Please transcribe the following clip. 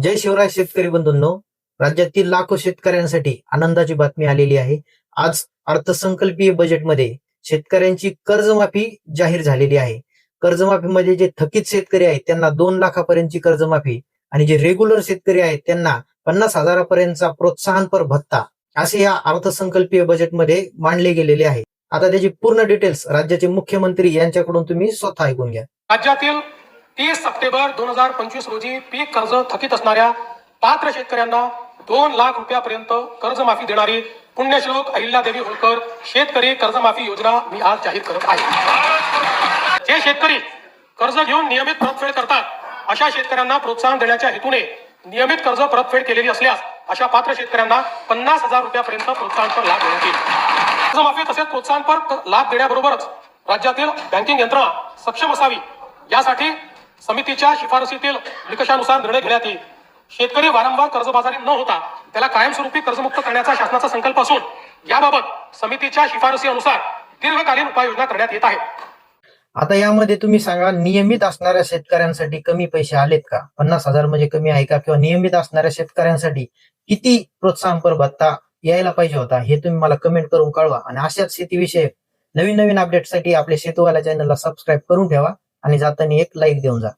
जय शिवराय शेतकरी बंधूंनो, राज्यातील लाखो शेतकऱ्यांसाठी आनंदाची बातमी आलेली आहे. आज अर्थसंकल्पीय बजेटमध्ये शेतकऱ्यांची कर्जमाफी जाहीर झालेली आहे. कर्जमाफीमध्ये जे थकीत शेतकरी आहेत त्यांना 2 लाखापर्यंतची कर्जमाफी आणि जे रेग्युलर शेतकरी आहेत त्यांना 50,000पर्यंतचा प्रोत्साहनपर भत्ता असे या अर्थसंकल्पीय बजेटमध्ये मांडले गेलेले आहे. आता त्याची पूर्ण डिटेल्स राज्याचे मुख्यमंत्री यांच्याकडून तुम्ही स्वतः ऐकून घ्या. राज्यातील 30 सप्टेंबर 2025 रोजी पीक कर्ज थकीत असणाऱ्या पात्र शेतकऱ्यांना 2 लाख रुपयापर्यंत कर्जमाफी देणारी पुण्यश्लोक अहिल्यादेवी होळकर शेतकरी कर्जमाफी योजना मी आज जाहीर करत आहे. जे शेतकरी कर्ज घेऊन नियमित परतफेड करतात अशा शेतकऱ्यांना प्रोत्साहन देण्याच्या हेतूने नियमित कर्ज परतफेड केलेली असल्यास अशा पात्र शेतकऱ्यांना 50,000 रुपयापर्यंत प्रोत्साहनपर लाभ देण्यात येईल. कर्जमाफी तसेच प्रोत्साहनपर लाभ देण्याबरोबरच राज्यातील बँकिंग यंत्रणा सक्षम असावी यासाठी समितीच्या शिफारसीतील निकषानुसार निर्णय घेण्यात येईल. शेतकरी वारंवार कर्जबाजारी न होता त्याला कायमस्वरूपी कर्जमुक्त करण्याचा शासनाचा संकल्प असून याबाबत समितीच्या शिफारसी अनुसार दीर्घकालीन उपाययोजना करण्यात येत आहे. आता यामध्ये तुम्ही सांगा, नियमित असणाऱ्या शेतकऱ्यांसाठी कमी पैसे आलेत का? 50,000 म्हणजे कमी आहे का? किंवा नियमित असणाऱ्या शेतकऱ्यांसाठी किती प्रोत्साहनपर भत्ता यायला पाहिजे होता हे तुम्ही मला कमेंट करून कळवा. आणि अशाच शेतीविषयक नवीन अपडेटसाठी आपल्या शेतूवाला चॅनलला सबस्क्राईब करून ठेवा आणि जाताना एक लाईक देऊन जा.